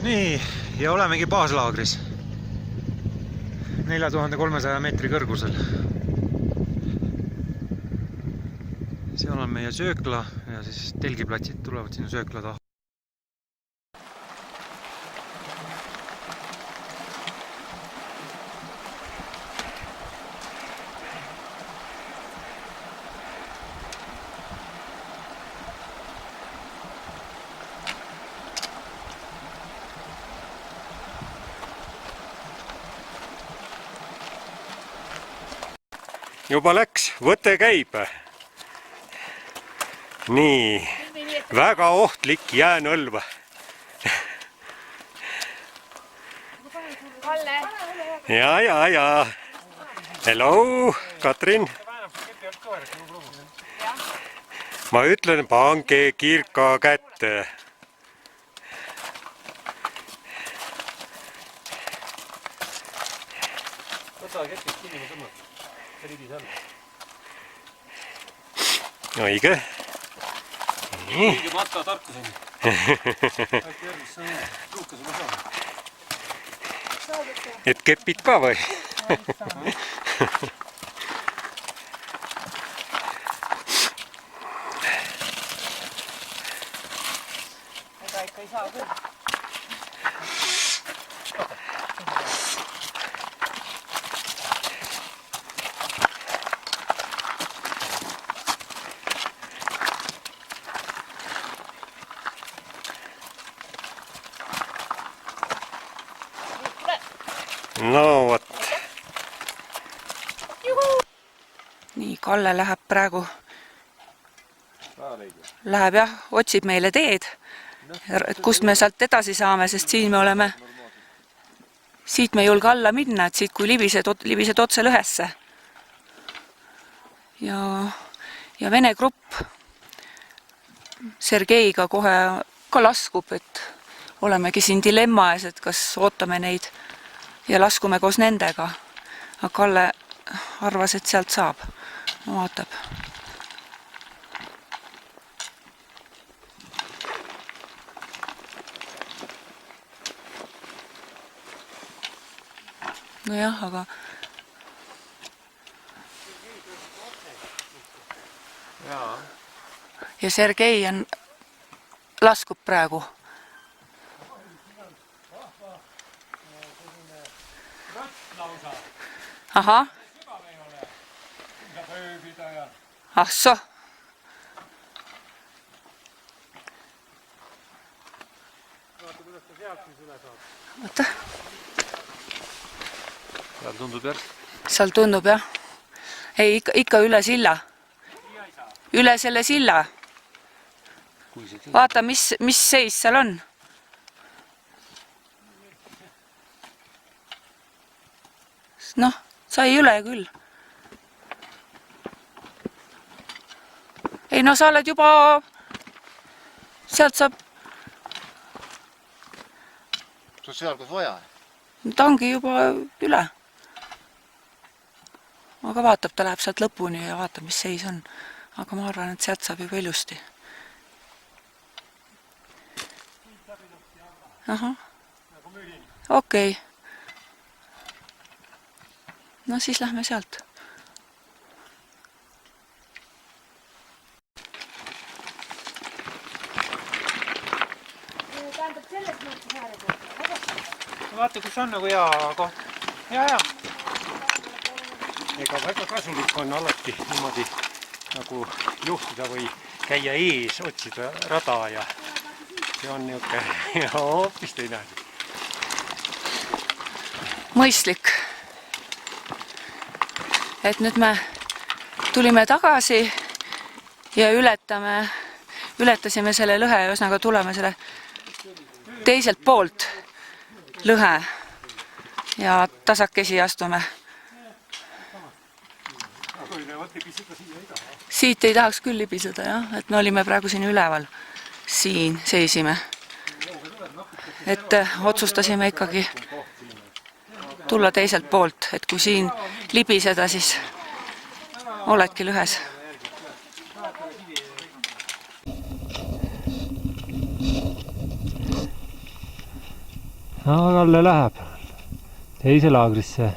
Nii, ja olemegi baaslaagris 4300 meetri kõrgusel. Seal on meie söökla ja siis telgiplatsid tulevad sinna söökla taha. Juba läks, võte käib. Nii, väga ohtlik jäänõlv. Ja. Hello, Katrin. Ma ütlen, pange kirka kätte. Võta ketkist kinni tõmmata. Õige. Õige matka tarkuseni. Et kepid ka või? Ega ikka ei saa küll. No vot. Nii, Kalle läheb praegu. Läheb jah, otsib meile teed, kust me sealt edasi saame, sest siin me oleme. Siit me ei julge alla minna, et siit kui libised otse lõhesse. Ja Vene grupp Sergeiga kohe ka laskub, et olemegi siin dilemma ees, et kas ootame neid ja laskume koos nendega. Aga Kalle arvas, et sealt saab. Vaatab. Nojah, aga... Ja Sergei laskub praegu. Aha. Ahso. Oota. Seal tundub jah? Seal tundub jah. Ei, ikka üle silla. Üle selle silla. Vaata, mis seis seal on. Noh, sai üle küll. Ei no, sa oled juba... Sealt saab... See on seal, kus vaja. Ta ongi juba üle. Aga vaatab, ta läheb sealt lõpuni ja vaatab, mis seis on. Aga ma arvan, et sealt saab juba ilusti. Aha. Okei. No siis lähme sealt. Vaata, kus on nagu hea koht. Ja. Ega väga kasulik on alati niimoodi nagu juhtida või käia ees, otsida rada ja see on niisugune hoopis teine. Mõistlik. Et nüüd me tulime tagasi ja ületasime selle lõhe ja üsnaga tuleme selle teiselt poolt lõhe ja tasakesi astume. Siit ei tahaks küll libiseda, jah, et me olime praegu siin üleval. Siin seisime. Et otsustasime ikkagi tulla teiselt poolt, et kui siin libiseda, siis oledki lõhes. Kalle läheb teise laagrisse.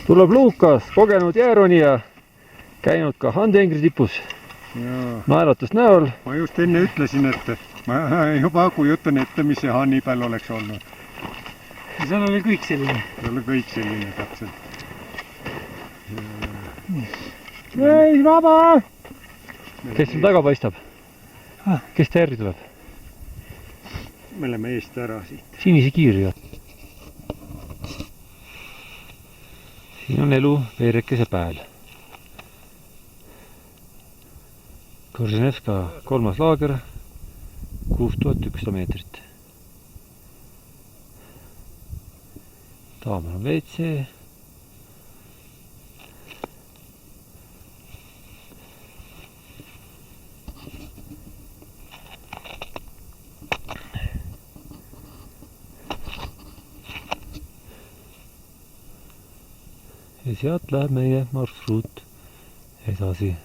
Tuleb Lukas, kogenud jääronija, käinud ka Handengri tipus. Naeratust näol. Ma just enne ütlesin, et ma juba kujutan ette, mis see Hannibal oleks olnud. Seal oli kõik selline. Seal oli kõik selline täpselt. Ei, vaba! Kes sul taga paistab? Kes ta järgi tuleb? Me oleme eest ära siit. Sinise kiirja. Siin on elu Veerekese pääl. Korženevska 3. laager, 6100 meetrit. Taamal on WC. Ja sealt läheb meie marsruut edasi.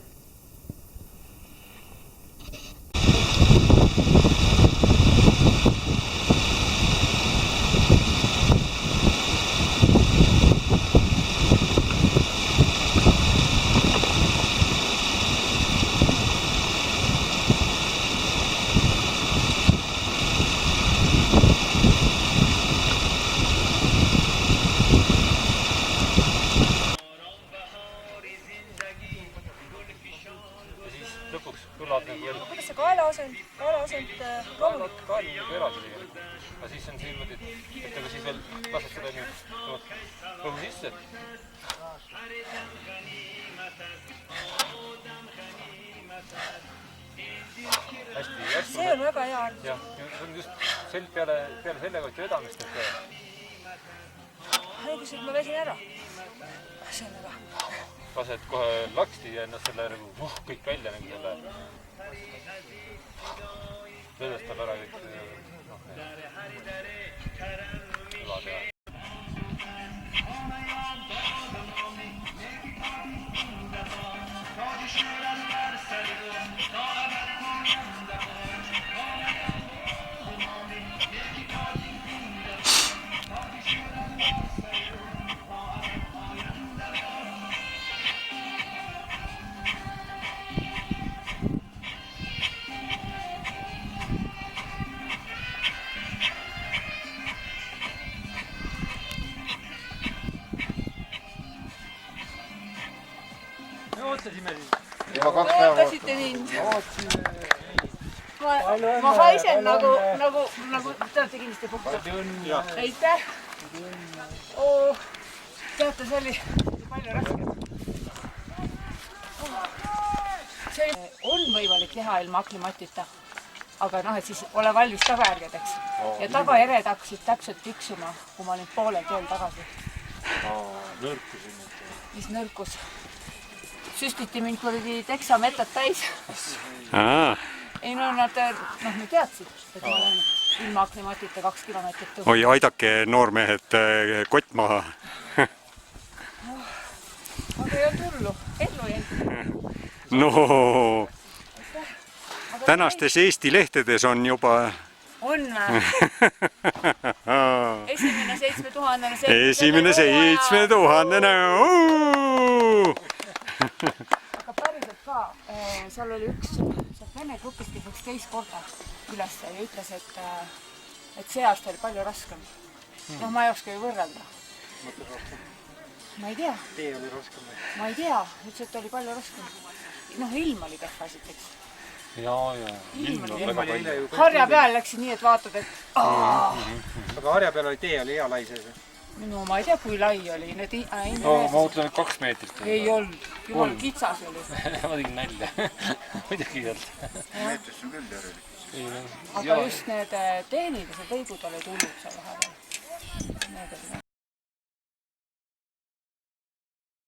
Kuidas see kaelaasend loomulik? Kael on eraldi tegelikult. Aga siis on see niimoodi, et aga siis veel lased seda õhu sisse. See on väga hea. Jah, see on just peale selle koti vedamist, et Haigusid ma vesin ära. Sellega. lased kohe laksti ja ennast selle kõik välja selle vedestab ära kõik kõlad ja Juba 2 päeva ootasite mind. Ma haisen nagu te olete kindlasti puhknud. Aitäh. Teate, see oli palju raskem. On võimalik teha ilma aklimatita, aga et siis ole valmis tagajärgedeks. Ja tagajärjed hakkasid täpselt tiksuma, kui ma olin poolel teel tagasi. Mis nõrkus? Süstiti mind kuradi teksametad täis. Ei no nad teadsid, et ma olen ilma aklimatita 2 kilomeetrit tõusnud. Oi, aidake noormehed kott maha. Aga ei olnud hullu, ellu jäi. No, tänastes Eesti lehtedes on juba... On või? Esimene 7000. Esimene 7000. Aga päriselt ka, seal oli üks vene grupist, kes läks teist korda üles ja ütles, et see aasta oli palju raskem. Noh, ma ei oska ju võrrelda. Ma ei tea. tee oli raskem. Ma ei tea, ütles, et oli palju raskem. Noh, ilm oli kehva esiteks. Ja. Ilm oli väga palju. Harja peal läksid nii, et vaatad, et... Aga harja peal oli tee, oli hea lai sees. No ma ei tea, kui lai oli. Ma mõtlen 2 meetrit. Ei olnud. Jumal kitsas oli. Ma tegin nälja. Muidugi ei olnud. meetrisse on küll järelikult. Aga just need tehnilised lõigud olid hullud seal vahepeal.